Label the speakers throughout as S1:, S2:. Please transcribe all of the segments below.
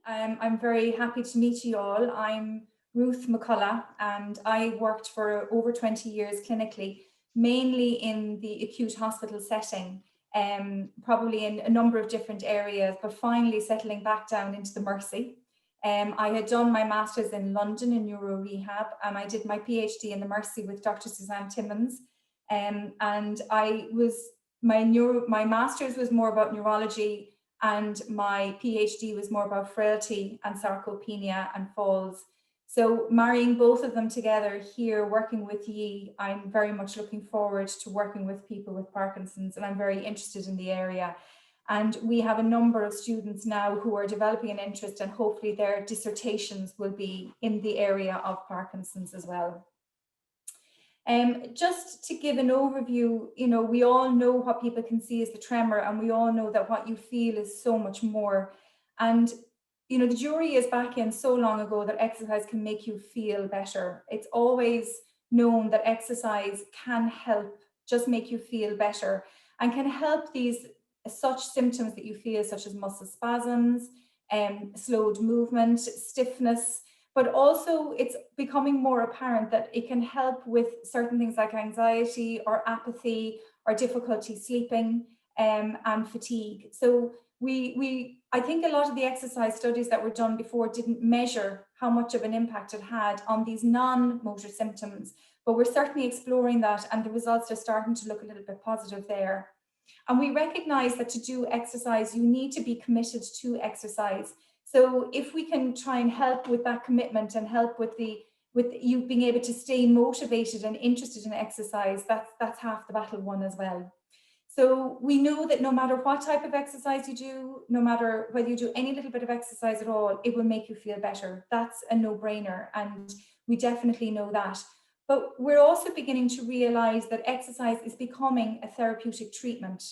S1: I'm very happy to meet you all. I'm Ruth McCullagh, and I worked for over 20 years clinically, mainly in the acute hospital setting, probably in a number of different areas, but finally settling back down into the Mercy. I had done my master's in London in neuro rehab, and I did my PhD in the Mercy with Dr. Suzanne Timmins. And my master's was more about neurology, and my PhD was more about frailty and sarcopenia and falls. So marrying both of them together here, working with ye, I'm very much looking forward to working with people with Parkinson's, and I'm very interested in the area. And we have a number of students now who are developing an interest, and hopefully their dissertations will be in the area of Parkinson's as well. Just to give an overview, we all know what people can see as the tremor, and we all know that what you feel is so much more. And, the jury is back in so long ago that exercise can make you feel better. It's always known that exercise can help just make you feel better and can help these such symptoms that you feel, such as muscle spasms, slowed movement, stiffness. But also it's becoming more apparent that it can help with certain things like anxiety or apathy or difficulty sleeping and fatigue. So I think a lot of the exercise studies that were done before didn't measure how much of an impact it had on these non-motor symptoms, but we're certainly exploring that, and the results are starting to look a little bit positive there. And we recognize that to do exercise, you need to be committed to exercise. So if we can try and help with that commitment and help with you being able to stay motivated and interested in exercise, that's half the battle won as well. So we know that no matter what type of exercise you do, no matter whether you do any little bit of exercise at all, it will make you feel better. That's a no-brainer, and we definitely know that. But we're also beginning to realize that exercise is becoming a therapeutic treatment.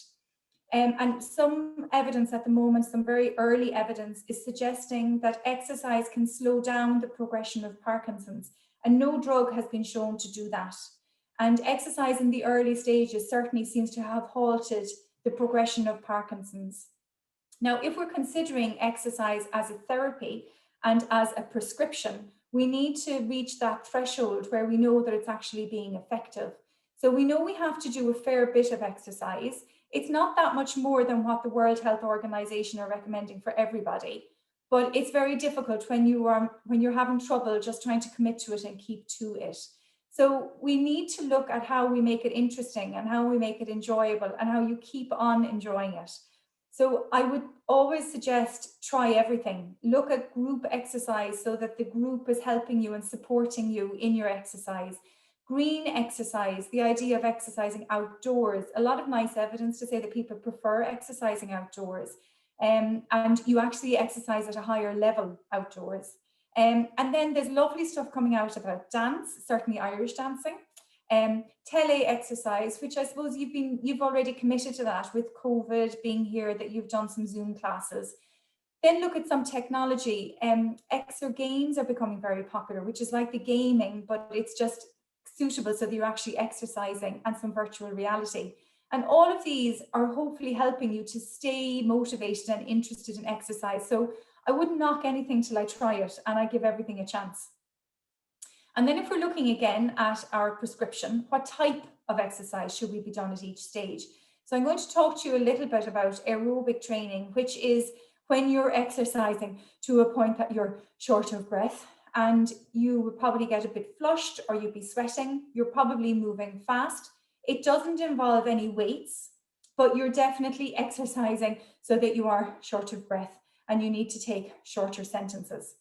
S1: And some evidence at the moment, some very early evidence, is suggesting that exercise can slow down the progression of Parkinson's, and no drug has been shown to do that. And exercise in the early stages certainly seems to have halted the progression of Parkinson's. Now, if we're considering exercise as a therapy and as a prescription, we need to reach that threshold where we know that it's actually being effective. So we know we have to do a fair bit of exercise. It's not that much more than what the World Health Organization are recommending for everybody, but it's very difficult when you're having trouble just trying to commit to it and keep to it. So we need to look at how we make it interesting and how we make it enjoyable and how you keep on enjoying it. So I would always suggest try everything. Look at group exercise so that the group is helping you and supporting you in your exercise. Green exercise, the idea of exercising outdoors, a lot of nice evidence to say that people prefer exercising outdoors, and you actually exercise at a higher level outdoors. And then there's lovely stuff coming out about dance, certainly Irish dancing, tele exercise, which I suppose you've already committed to that with COVID being here, that you've done some Zoom classes. Then look at some technology. Exer games are becoming very popular, which is like the gaming, but it's just suitable so that you're actually exercising, and some virtual reality. And all of these are hopefully helping you to stay motivated and interested in exercise. So I wouldn't knock anything till I try it, and I give everything a chance. And then if we're looking again at our prescription, what type of exercise should we be done at each stage? So I'm going to talk to you a little bit about aerobic training, which is when you're exercising to a point that you're short of breath, and you would probably get a bit flushed, or you'd be sweating. You're probably moving fast. It doesn't involve any weights, but you're definitely exercising so that you are short of breath and you need to take shorter sentences.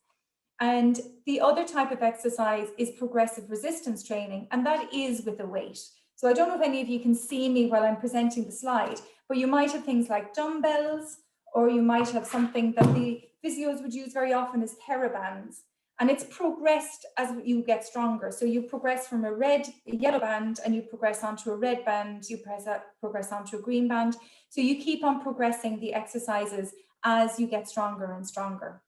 S1: And the other type of exercise is progressive resistance training, and that is with a weight. So I don't know if any of you can see me while I'm presenting the slide, but you might have things like dumbbells, or you might have something that the physios would use very often as TheraBands. And it's progressed as you get stronger. So you progress from a yellow band, and you progress onto a red band, you progress onto a green band. So you keep on progressing the exercises as you get stronger and stronger.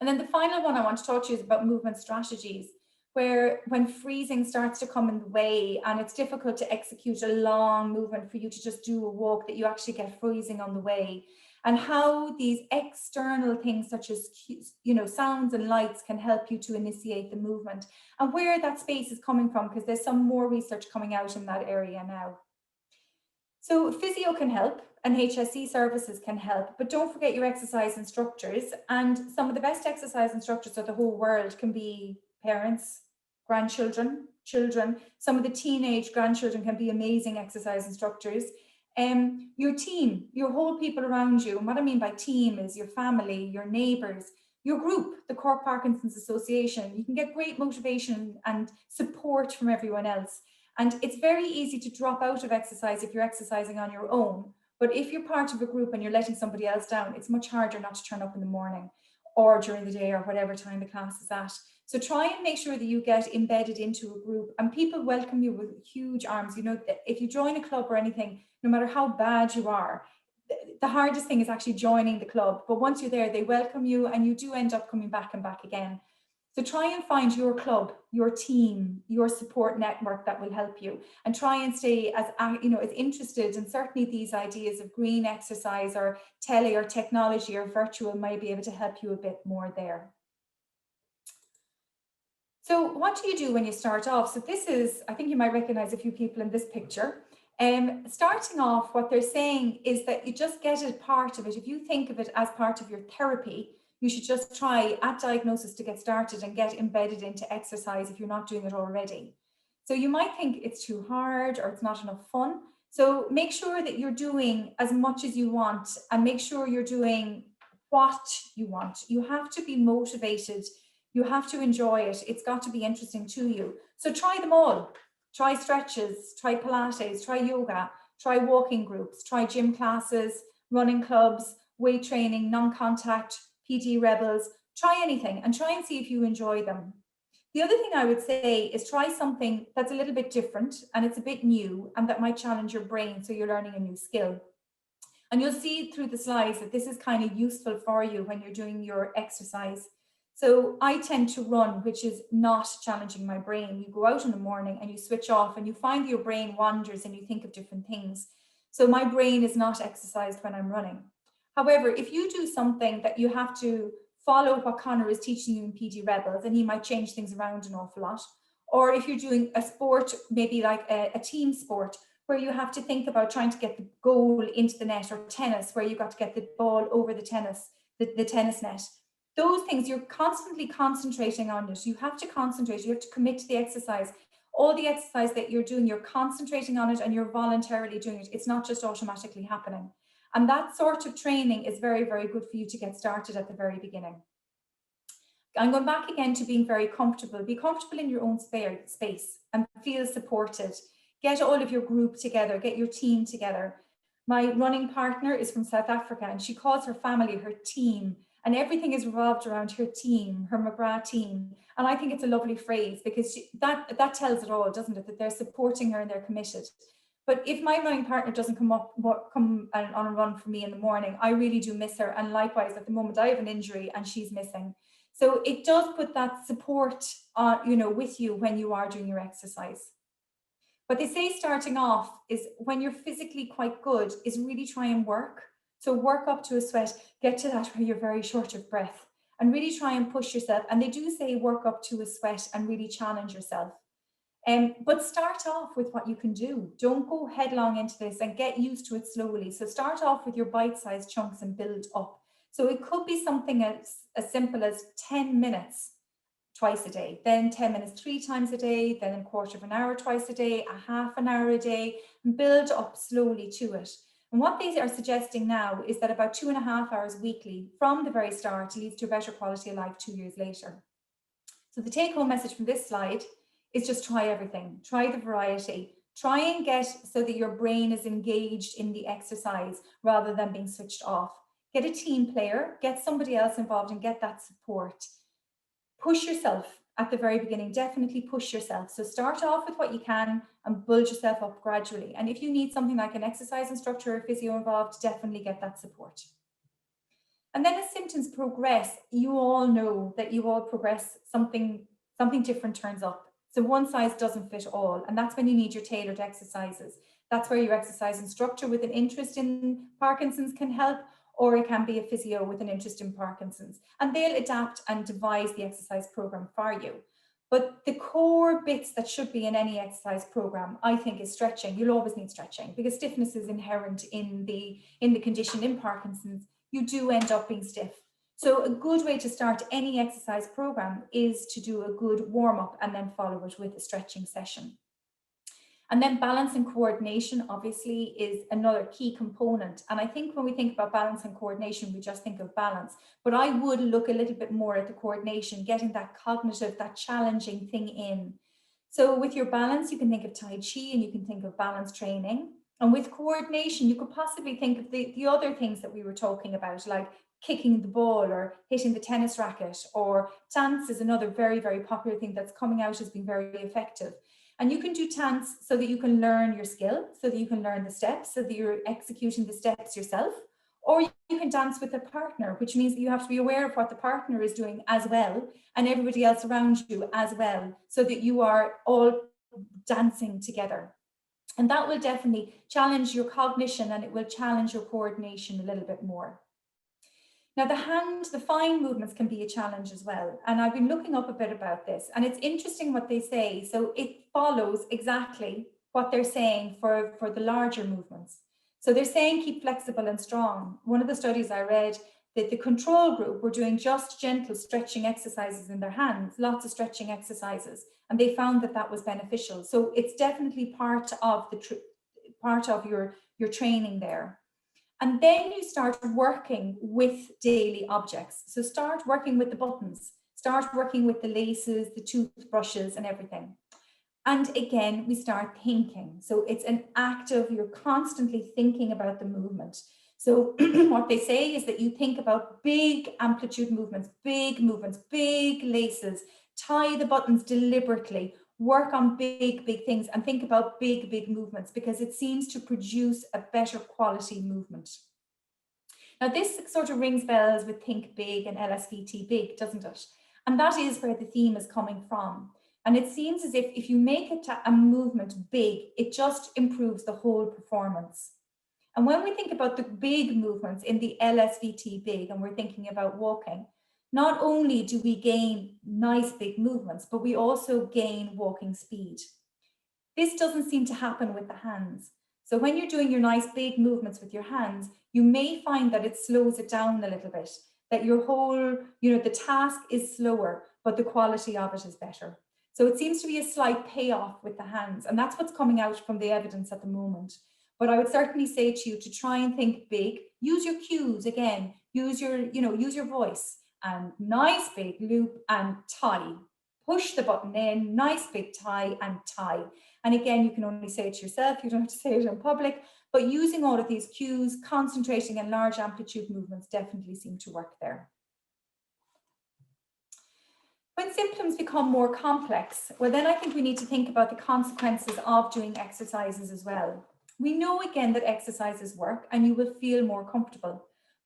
S1: And then the final one I want to talk to you is about movement strategies, where when freezing starts to come in the way and it's difficult to execute a long movement for you to just do a walk, that you actually get freezing on the way. and how these external things such as, you know, sounds and lights can help you to initiate the movement, and where that space is coming from, because there's some more research coming out in that area now. So physio can help and HSE services can help, but don't forget your exercise instructors. And some of the best exercise instructors of the whole world can be parents, grandchildren, children. Some of the teenage grandchildren can be amazing exercise instructors. Your team, your whole people around you. And what I mean by team is your family, your neighbours, your group, the Cork Parkinson's Association. You can get great motivation and support from everyone else. And it's very easy to drop out of exercise if you're exercising on your own. But if you're part of a group and you're letting somebody else down, it's much harder not to turn up in the morning or during the day or whatever time the class is at. So try and make sure that you get embedded into a group, and people welcome you with huge arms. You know, if you join a club or anything, no matter how bad you are, the hardest thing is actually joining the club. But once you're there, they welcome you and you do end up coming back and back again. So try and find your club, your team, your support network that will help you, and try and stay as, you know, as interested. And certainly these ideas of green exercise or tele or technology or virtual might be able to help you a bit more there. So what do you do when you start off? So this is, I think you might recognize a few people in this picture. Starting off, what they're saying is that you just get a part of it. If you think of it as part of your therapy, you should just try at diagnosis to get started and get embedded into exercise if you're not doing it already. So you might think it's too hard or it's not enough fun. So make sure that you're doing as much as you want, and make sure you're doing what you want. You have to be motivated. You have to enjoy it. It's got to be interesting to you. So try them all. Try stretches, try Pilates, try yoga, try walking groups, try gym classes, running clubs, weight training, non-contact, PT rebels. Try anything and try and see if you enjoy them. The other thing I would say is try something that's a little bit different and it's a bit new and that might challenge your brain, so you're learning a new skill. And you'll see through the slides that this is kind of useful for you when you're doing your exercise. So I tend to run, which is not challenging my brain. You go out in the morning and you switch off and you find your brain wanders and you think of different things. So my brain is not exercised when I'm running. However, if you do something that you have to follow what Connor is teaching you in PD Rebels, and he might change things around an awful lot, or if you're doing a sport, maybe like a team sport, where you have to think about trying to get the goal into the net, or tennis, where you got to get the ball over the tennis net. Those things, you're constantly concentrating on it. You have to concentrate, you have to commit to the exercise. All the exercise that you're doing, you're concentrating on it and you're voluntarily doing it. It's not just automatically happening. And that sort of training is very, very good for you to get started at the very beginning. I'm going back again to being very comfortable. Be comfortable in your own space and feel supported. Get all of your group together, get your team together. My running partner is from South Africa and she calls her family her team. And everything is revolved around her team, her McCullagh team. And I think it's a lovely phrase because that tells it all, doesn't it? That they're supporting her and they're committed. But if my running partner doesn't come on a run for me in the morning, I really do miss her. And likewise, at the moment, I have an injury and she's missing. So it does put that support, with you when you are doing your exercise. What they say starting off is when you're physically quite good is really try and work. So work up to a sweat, get to that where you're very short of breath and really try and push yourself. And they do say work up to a sweat and really challenge yourself. But start off with what you can do. Don't go headlong into this and get used to it slowly. So start off with your bite-sized chunks and build up. So it could be something as simple as 10 minutes twice a day, then 10 minutes 3 times a day, then a quarter of an hour twice a day, a half an hour a day, and build up slowly to it. And what they are suggesting now is that about 2.5 hours weekly from the very start leads to a better quality of life 2 years later. So the take-home message from this slide is just try everything, try the variety, try and get so that your brain is engaged in the exercise rather than being switched off. Get a team player, get somebody else involved and get that support. Push yourself at the very beginning, definitely push yourself. So start off with what you can and build yourself up gradually. And if you need something like an exercise instructor or physio involved, definitely get that support. And then as symptoms progress, you all know that you all progress, something different turns up. So one size doesn't fit all. And that's when you need your tailored exercises. That's where your exercise instructor with an interest in Parkinson's can help, or it can be a physio with an interest in Parkinson's, and they'll adapt and devise the exercise program for you. But the core bits that should be in any exercise program, I think, is stretching. You'll always need stretching because stiffness is inherent in the condition. In Parkinson's, you do end up being stiff. So a good way to start any exercise program is to do a good warm-up and then follow it with a stretching session. And then balance and coordination, obviously, is another key component. And I think when we think about balance and coordination, we just think of balance. But I would look a little bit more at the coordination, getting that cognitive, that challenging thing in. So with your balance, you can think of Tai Chi and you can think of balance training. And with coordination, you could possibly think of the other things that we were talking about, like kicking the ball or hitting the tennis racket, or dance is another very, very popular thing that's coming out as being very effective. And you can do dance so that you can learn your skill, so that you can learn the steps, so that you're executing the steps yourself. Or you can dance with a partner, which means that you have to be aware of what the partner is doing as well, and everybody else around you as well, so that you are all dancing together. And that will definitely challenge your cognition, and it will challenge your coordination a little bit more. Now, the fine movements can be a challenge as well. And I've been looking up a bit about this, and it's interesting what they say. So it follows exactly what they're saying for the larger movements. So they're saying keep flexible and strong. One of the studies I read, that the control group were doing just gentle stretching exercises in their hands, lots of stretching exercises, and they found that that was beneficial. So it's definitely part of your training there. And then you start working with daily objects. So start working with the buttons, start working with the laces, the toothbrushes and everything. And again, we start thinking. So it's an active, you're constantly thinking about the movement. So what they say is that you think about big amplitude movements, big laces, tie the buttons deliberately, work on big things and think about big movements, because it seems to produce a better quality movement. Now this sort of rings bells with Think Big and LSVT Big, doesn't it? And that is where the theme is coming from. And it seems as if you make a movement big, it just improves the whole performance. And when we think about the big movements in the LSVT Big, and we're thinking about walking, not only do we gain nice big movements, but we also gain walking speed. This doesn't seem to happen with the hands. So when you're doing your nice big movements with your hands, you may find that it slows it down a little bit, that your whole, the task is slower, but the quality of it is better. So it seems to be a slight payoff with the hands, and that's what's coming out from the evidence at the moment. But I would certainly say to you to try and think big, use your cues again, use your voice, and nice big loop and tie. Push the button in, nice big tie and tie. And again, you can only say it to yourself, you don't have to say it in public, but using all of these cues, concentrating on large amplitude movements definitely seem to work there. When symptoms become more complex, well, then I think we need to think about the consequences of doing exercises as well. We know again that exercises work and you will feel more comfortable,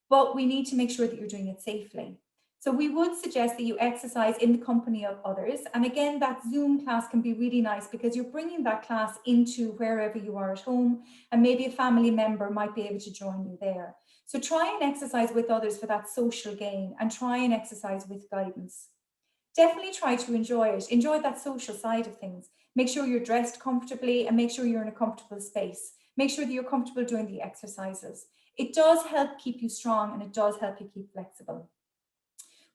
S1: but we need to make sure that you're doing it safely. So we would suggest that you exercise in the company of others. And again, that Zoom class can be really nice because you're bringing that class into wherever you are at home, and maybe a family member might be able to join you there. So try and exercise with others for that social gain, and try and exercise with guidance. Definitely try to enjoy it. Enjoy that social side of things. Make sure you're dressed comfortably and make sure you're in a comfortable space. Make sure that you're comfortable doing the exercises. It does help keep you strong and it does help you keep flexible.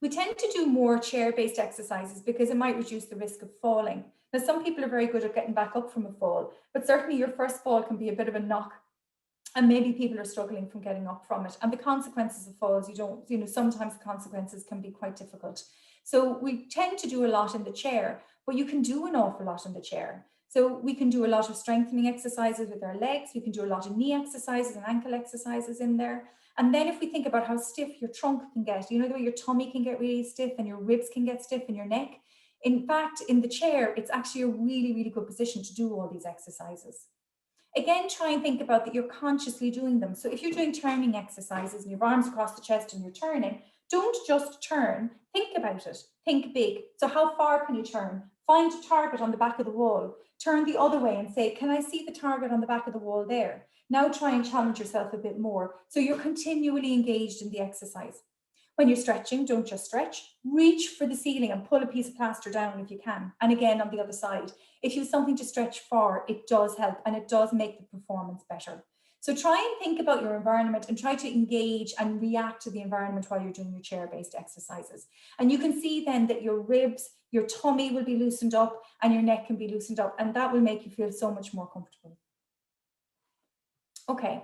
S1: We tend to do more chair-based exercises because it might reduce the risk of falling. Now, some people are very good at getting back up from a fall, but certainly your first fall can be a bit of a knock, and maybe people are struggling from getting up from it. And the consequences of falls, sometimes the consequences can be quite difficult. So we tend to do a lot in the chair, but you can do an awful lot in the chair. So we can do a lot of strengthening exercises with our legs. We can do a lot of knee exercises and ankle exercises in there. And then if we think about how stiff your trunk can get, the way your tummy can get really stiff and your ribs can get stiff and your neck. In fact, in the chair, it's actually a really, really good position to do all these exercises. Again, try and think about that you're consciously doing them. So if you're doing turning exercises and your arms across the chest and you're turning, don't just turn, think about it, think big. So how far can you turn? Find a target on the back of the wall, turn the other way and say, can I see the target on the back of the wall there? Now try and challenge yourself a bit more. So you're continually engaged in the exercise. When you're stretching, don't just stretch, reach for the ceiling and pull a piece of plaster down if you can. And again, on the other side, if you have something to stretch for, it does help and it does make the performance better. So try and think about your environment and try to engage and react to the environment while you're doing your chair-based exercises. And you can see then that your ribs, your tummy will be loosened up and your neck can be loosened up, and that will make you feel so much more comfortable. Okay,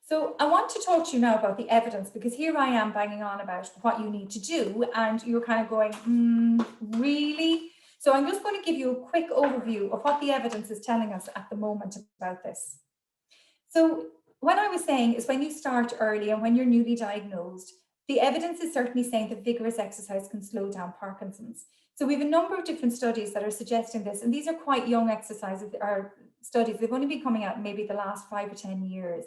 S1: so I want to talk to you now about the evidence, because here I am banging on about what you need to do and you're kind of going, really? So I'm just going to give you a quick overview of what the evidence is telling us at the moment about this. So what I was saying is, when you start early and when you're newly diagnosed, the evidence is certainly saying that vigorous exercise can slow down Parkinson's. So we have a number of different studies that are suggesting this, and these are quite young exercises or studies. They've only been coming out maybe the last 5 or 10 years.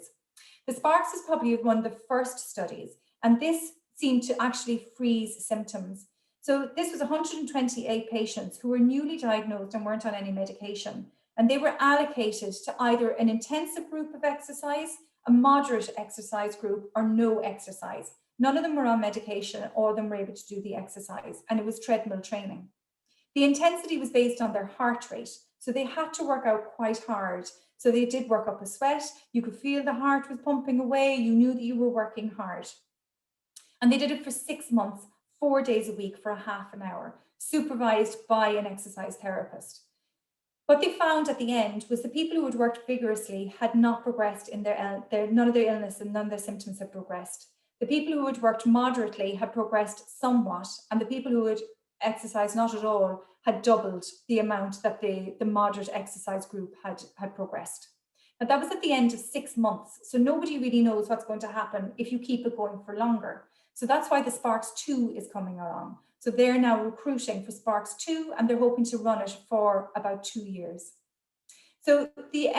S1: The Sparks is probably one of the first studies, and this seemed to actually freeze symptoms. So this was 128 patients who were newly diagnosed and weren't on any medication, and they were allocated to either an intensive group of exercise, a moderate exercise group, or no exercise. None of them were on medication, all of them were able to do the exercise, and it was treadmill training. The intensity was based on their heart rate, so they had to work out quite hard. So they did work up a sweat, you could feel the heart was pumping away, you knew that you were working hard. And they did it for 6 months, 4 days a week for a half an hour, supervised by an exercise therapist. What they found at the end was the people who had worked vigorously had not progressed in none of their illness and none of their symptoms had progressed. The people who had worked moderately had progressed somewhat, and the people who had exercised not at all had doubled the amount that the moderate exercise group had progressed. Now that was at the end of 6 months, so nobody really knows what's going to happen if you keep it going for longer. So that's why the Sparks 2 is coming along. So they're now recruiting for Sparks 2, and they're hoping to run it for about 2 years. So the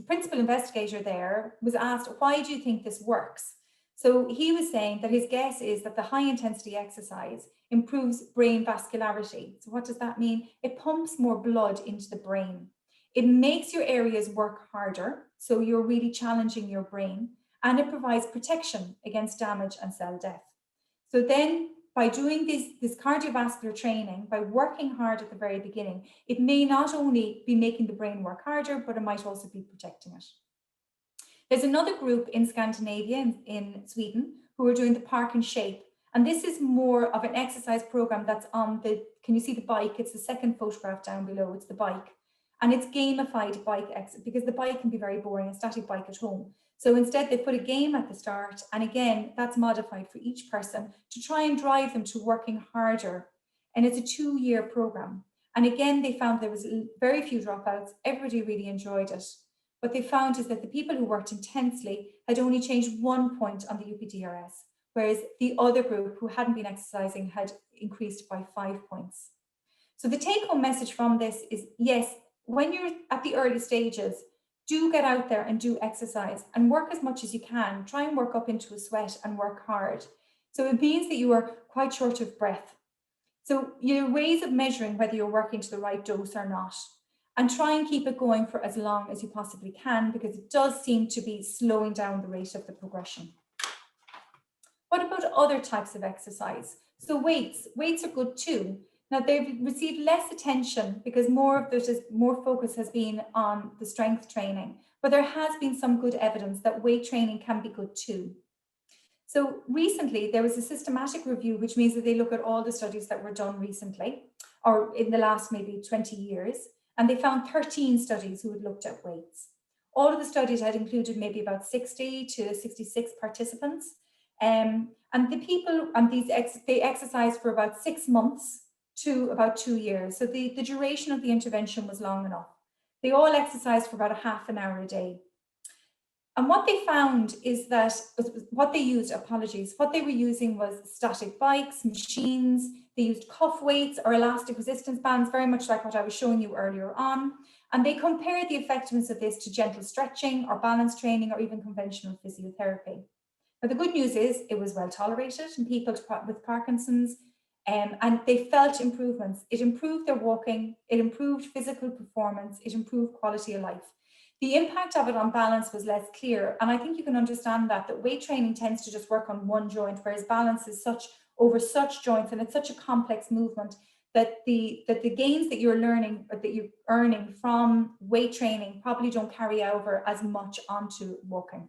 S1: principal investigator there was asked, why do you think this works? So he was saying that his guess is that the high intensity exercise improves brain vascularity. So what does that mean? It pumps more blood into the brain. It makes your areas work harder, so you're really challenging your brain, and it provides protection against damage and cell death. So then by doing this cardiovascular training, by working hard at the very beginning, it may not only be making the brain work harder, but it might also be protecting it. There's another group in Scandinavia, in Sweden, who are doing the Park and Shape. And this is more of an exercise program that's on can you see the bike? It's the second photograph down below, it's the bike. And it's gamified bike exercise, because the bike can be very boring, a static bike at home. So instead they put a game at the start, and again, that's modified for each person to try and drive them to working harder. And it's a 2-year program. And again, they found there was very few dropouts, everybody really enjoyed it. What they found is that the people who worked intensely had only changed 1 point on the UPDRS, whereas the other group who hadn't been exercising had increased by 5 points. So the take-home message from this is, yes, when you're at the early stages, do get out there and do exercise and work as much as you can. Try and work up into a sweat and work hard. So it means that you are quite short of breath. So your ways of measuring whether you're working to the right dose or not, and try and keep it going for as long as you possibly can, because it does seem to be slowing down the rate of the progression. What about other types of exercise? So weights are good too. Now they've received less attention because more focus has been on the strength training, but there has been some good evidence that weight training can be good too. So recently there was a systematic review, which means that they look at all the studies that were done recently, or in the last maybe 20 years, and they found 13 studies who had looked at weights. All of the studies had included maybe about 60 to 66 participants, and the people and they exercised for about 6 months to about 2 years. So the duration of the intervention was long enough. They all exercised for about a half an hour a day. And what they found is that what they were using was static bikes, machines. They used cuff weights or elastic resistance bands, very much like what I was showing you earlier on. And they compared the effectiveness of this to gentle stretching or balance training or even conventional physiotherapy. Now, the good news is it was well tolerated in people with Parkinson's, and they felt improvements. It improved their walking, it improved physical performance, it improved quality of life. The impact of it on balance was less clear. And I think you can understand that weight training tends to just work on one joint, whereas balance is over such joints, and it's such a complex movement that the gains that you're learning or that you're earning from weight training probably don't carry over as much onto walking.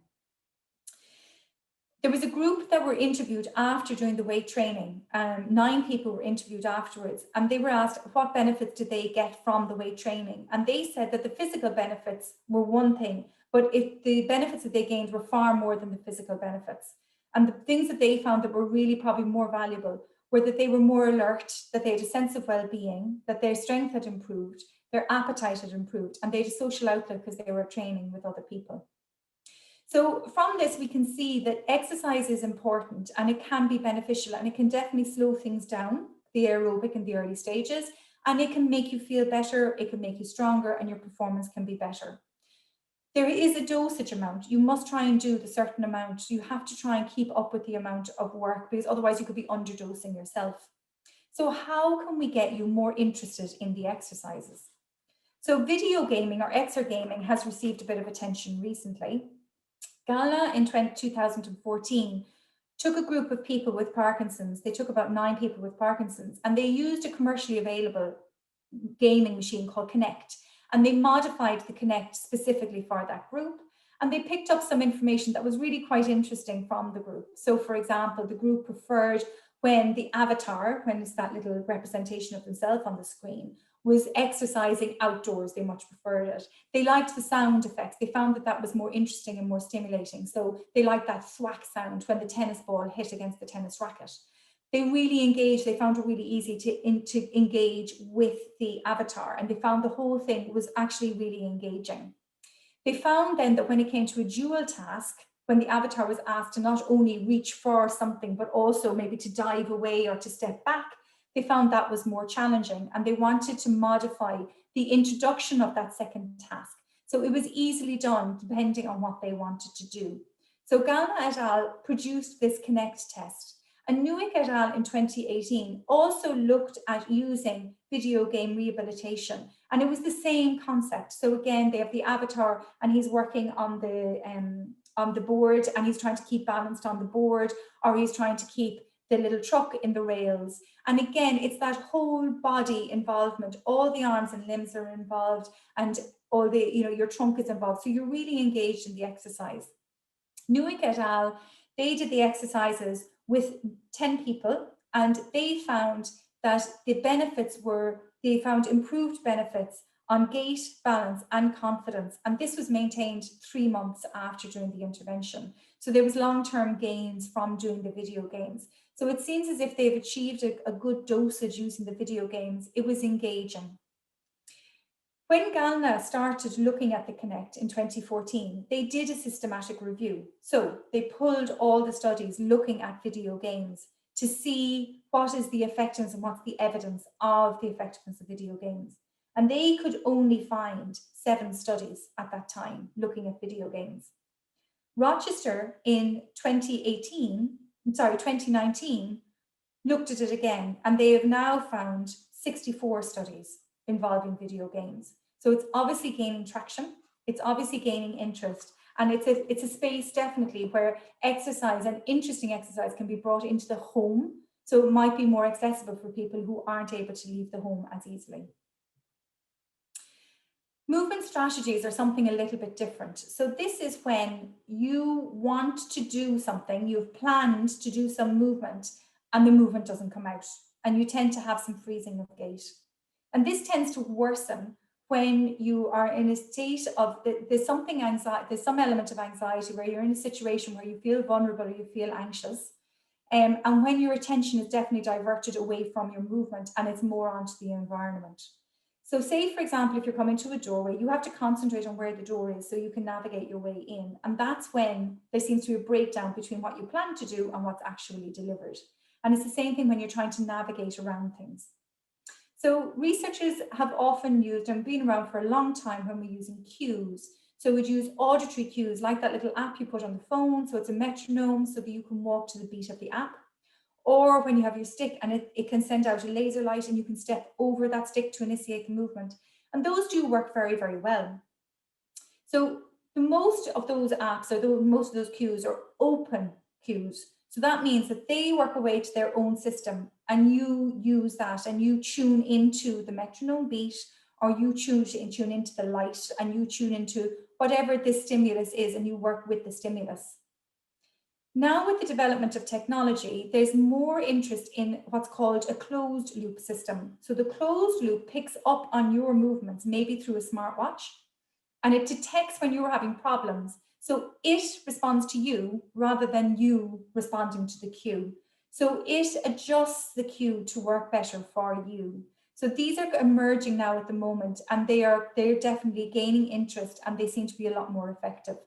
S1: There was a group that were interviewed after doing the weight training. 9 people were interviewed afterwards, and they were asked what benefits did they get from the weight training. And they said that the physical benefits were one thing, but the benefits that they gained were far more than the physical benefits. And the things that they found that were really probably more valuable were that they were more alert, that they had a sense of well-being, that their strength had improved, their appetite had improved, and they had a social outlook because they were training with other people. So from this, we can see that exercise is important and it can be beneficial, and it can definitely slow things down, the aerobic in the early stages, and it can make you feel better, it can make you stronger, and your performance can be better. There is a dosage amount. You must try and do the certain amount. You have to try and keep up with the amount of work, because otherwise you could be underdosing yourself. So how can we get you more interested in the exercises? So video gaming or exergaming has received a bit of attention recently. Gala in 2014 took a group of people with Parkinson's. They took about 9 people with Parkinson's, and they used a commercially available gaming machine called Kinect. And they modified the Kinect specifically for that group. And they picked up some information that was really quite interesting from the group. So for example, the group preferred when the avatar, when it's that little representation of themselves on the screen, was exercising outdoors. They much preferred it. They liked the sound effects. They found that that was more interesting and more stimulating. So they liked that thwack sound when the tennis ball hit against the tennis racket. They really engaged. They found it really easy to engage with the avatar, and they found the whole thing was actually really engaging. They found then that when it came to a dual task, when the avatar was asked to not only reach for something, but also maybe to dive away or to step back, they found that was more challenging, and they wanted to modify the introduction of that second task. So it was easily done depending on what they wanted to do. So Galna et al. Produced this Kinect test. And Newick et al. In 2018 also looked at using video game rehabilitation, and it was the same concept. So again, they have the avatar, and he's working on the board, and he's trying to keep balanced on the board, or he's trying to keep the little truck in the rails. And again, it's that whole body involvement. All the arms and limbs are involved, and all the, your trunk is involved. So you're really engaged in the exercise. Newick et al., they did the exercises with 10 people, and they found that they found improved benefits on gait, balance, and confidence. And this was maintained 3 months after doing the intervention. So there was long-term gains from doing the video games. So it seems as if they've achieved a good dosage using the video games. It was engaging. When Galna started looking at the Kinect in 2014, they did a systematic review. So they pulled all the studies looking at video games to see what is the effectiveness and what's the evidence of the effectiveness of video games. And they could only find 7 studies at that time looking at video games. Rochester in 2019 looked at it again, and they have now found 64 studies involving video games. So it's obviously gaining traction, it's obviously gaining interest, and it's a space definitely where exercise and interesting exercise can be brought into the home. So it might be more accessible for people who aren't able to leave the home as easily. Movement strategies are something a little bit different. So this is when you want to do something, you've planned to do some movement, and the movement doesn't come out, and you tend to have some freezing of gait. And this tends to worsen when you are in a state of, there's some element of anxiety where you're in a situation where you feel vulnerable or you feel anxious. And when your attention is definitely diverted away from your movement and it's more onto the environment. So say, for example, if you're coming to a doorway, you have to concentrate on where the door is so you can navigate your way in. And that's when there seems to be a breakdown between what you plan to do and what's actually delivered. And it's the same thing when you're trying to navigate around things. So researchers have often used and been around for a long time when we're using cues. So we'd use auditory cues like that little app you put on the phone. So it's a metronome so that you can walk to the beat of the app. Or when you have your stick and it can send out a laser light and you can step over that stick to initiate the movement. And those do work very, very well. So most of those apps or most of those cues are open cues. So that means that they work away to their own system and you use that and you tune into the metronome beat, or you tune into the light, and you tune into whatever this stimulus is and you work with the stimulus. Now, with the development of technology, there's more interest in what's called a closed loop system. So the closed loop picks up on your movements, maybe through a smartwatch, and it detects when you're having problems. So it responds to you rather than you responding to the cue. So it adjusts the cue to work better for you. So these are emerging now at the moment, and they're definitely gaining interest, and they seem to be a lot more effective.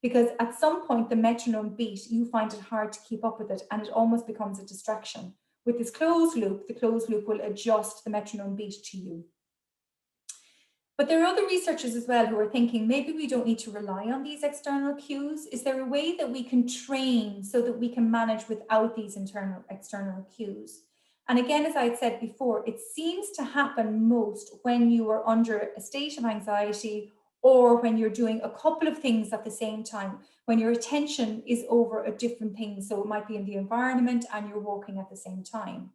S1: Because at some point, the metronome beat, you find it hard to keep up with it, and it almost becomes a distraction. With this closed loop, the closed loop will adjust the metronome beat to you. But there are other researchers as well who are thinking maybe we don't need to rely on these external cues. Is there a way that we can train so that we can manage without these external cues? And again, as I had said before, it seems to happen most when you are under a state of anxiety, or when you're doing a couple of things at the same time, when your attention is over a different thing. So it might be in the environment and you're walking at the same time.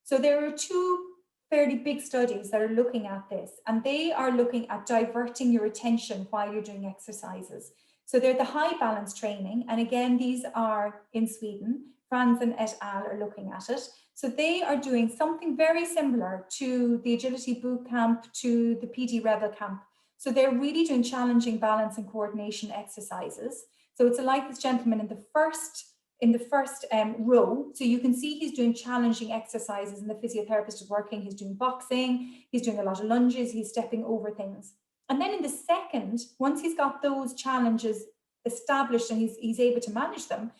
S1: So there are two fairly big studies that are looking at this, and they are looking at diverting your attention while you're doing exercises. So they're the high balance training, and again, these are in Sweden. Franzen et al. Are looking at it. So they are doing something very similar to the agility boot camp, to the PD rebel camp. So they're really doing challenging balance and coordination exercises. So it's like this gentleman in the first row. So you can see he's doing challenging exercises, and the physiotherapist is working. He's doing boxing, he's doing a lot of lunges, he's stepping over things. And then in the second, once he's got those challenges established and he's able to manage them,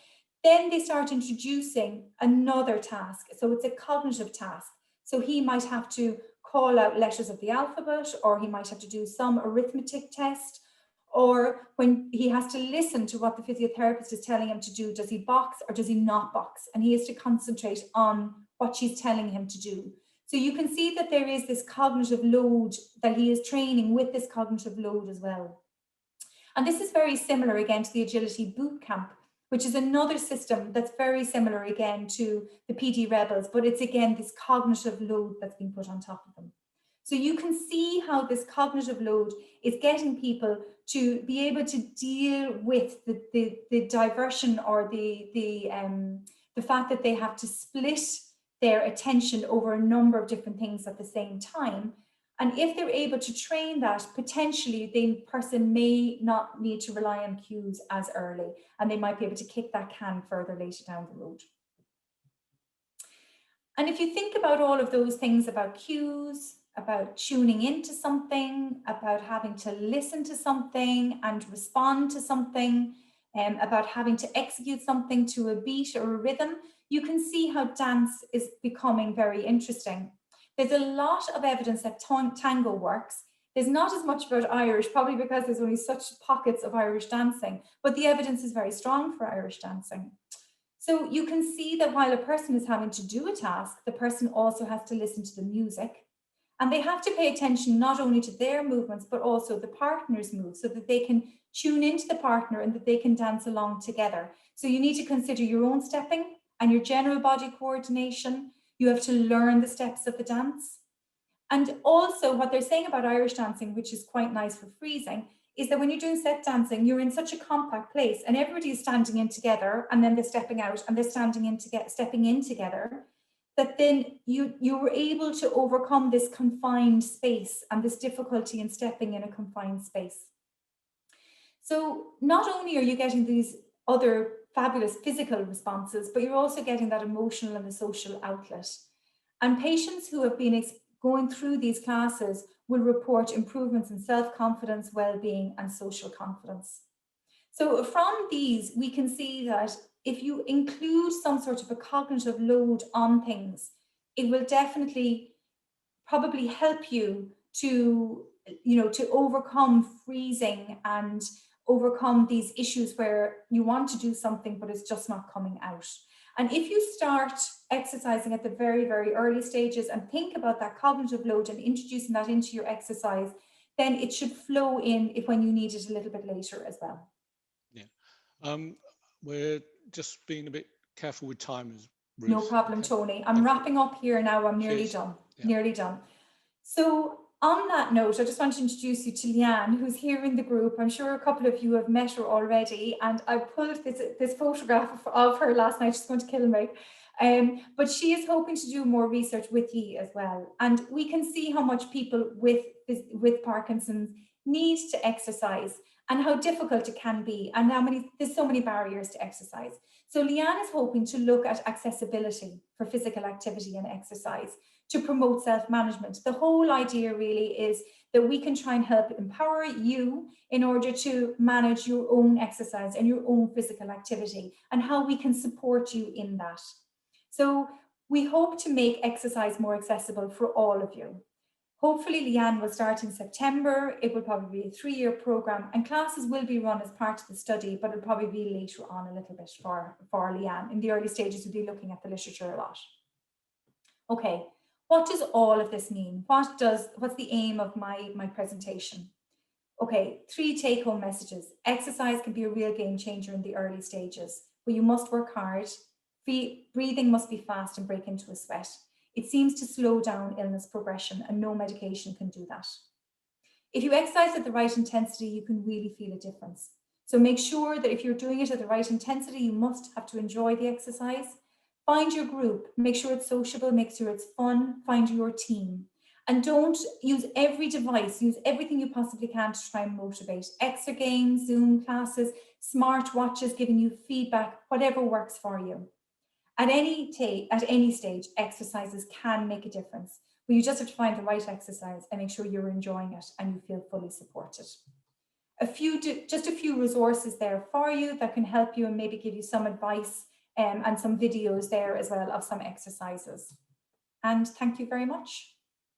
S1: then they start introducing another task. So it's a cognitive task. So he might have to call out letters of the alphabet, or he might have to do some arithmetic test, or when he has to listen to what the physiotherapist is telling him to do. Does he box or does he not box? And he has to concentrate on what she's telling him to do. So you can see that there is this cognitive load that he is training with this cognitive load as well. And this is very similar again to the agility boot camp, which is another system that's very similar again to the PD rebels, but it's again this cognitive load that's being put on top of them. So you can see how this cognitive load is getting people to be able to deal with the diversion, or the fact that they have to split their attention over a number of different things at the same time. And if they're able to train that, potentially the person may not need to rely on cues as early, and they might be able to kick that can further later down the road. And if you think about all of those things about cues, about tuning into something, about having to listen to something and respond to something, about having to execute something to a beat or a rhythm, you can see how dance is becoming very interesting. There's a lot of evidence that tango works. There's not as much about Irish, probably because there's only such pockets of Irish dancing, but the evidence is very strong for Irish dancing. So you can see that while a person is having to do a task, the person also has to listen to the music. And they have to pay attention not only to their movements, but also the partner's moves, so that they can tune into the partner and that they can dance along together. So you need to consider your own stepping and your general body coordination. You have to learn the steps of the dance. And also what they're saying about Irish dancing, which is quite nice for freezing, is that when you're doing set dancing, you're in such a compact place and everybody is standing in together, and then they're stepping out and they're stepping in together, that then you were able to overcome this confined space and this difficulty in stepping in a confined space. So not only are you getting these other fabulous physical responses, but you're also getting that emotional and the social outlet. And patients who have been going through these classes will report improvements in self-confidence, well-being, and social confidence. So from these, we can see that if you include some sort of a cognitive load on things, it will definitely probably help you to overcome freezing and overcome these issues where you want to do something, but it's just not coming out. And if you start exercising at the very, very early stages and think about that cognitive load and introducing that into your exercise, then it should flow in if when you need it a little bit later as well.
S2: Yeah. We're just being a bit careful with time, Ruth.
S1: No problem,
S2: Okay.
S1: Tony. I'm wrapping up here now. I'm nearly
S2: Cheers.
S1: done.
S2: Yeah.
S1: Nearly done. So on that note, I just want to introduce you to Leanne, who's here in the group. I'm sure a couple of you have met her already, and I pulled this photograph of her last night. She's going to kill me. But she is hoping to do more research with you as well. And we can see how much people with Parkinson's need to exercise and how difficult it can be, and there's so many barriers to exercise. So Leanne is hoping to look at accessibility for physical activity and exercise to promote self-management. The whole idea really is that we can try and help empower you in order to manage your own exercise and your own physical activity, and how we can support you in that. So we hope to make exercise more accessible for all of you. Hopefully Leanne will start in September. It will probably be a 3-year program, and classes will be run as part of the study, but it'll probably be later on a little bit for Leanne. In the early stages, we'll be looking at the literature a lot. Okay, what does all of this mean? What's the aim of my presentation? Okay, 3 take-home messages. Exercise can be a real game changer in the early stages, but you must work hard. Breathing must be fast and break into a sweat. It seems to slow down illness progression, and no medication can do that. If you exercise at the right intensity, you can really feel a difference. So make sure that if you're doing it at the right intensity, you must have to enjoy the exercise. Find your group, make sure it's sociable, make sure it's fun, find your team. And don't use every device, use everything you possibly can to try and motivate. Exergame, Zoom classes, smart watches giving you feedback, whatever works for you. At any stage, exercises can make a difference, but you just have to find the right exercise and make sure you're enjoying it and you feel fully supported. Just a few resources there for you that can help you and maybe give you some advice, and some videos there as well of some exercises. And thank you very much.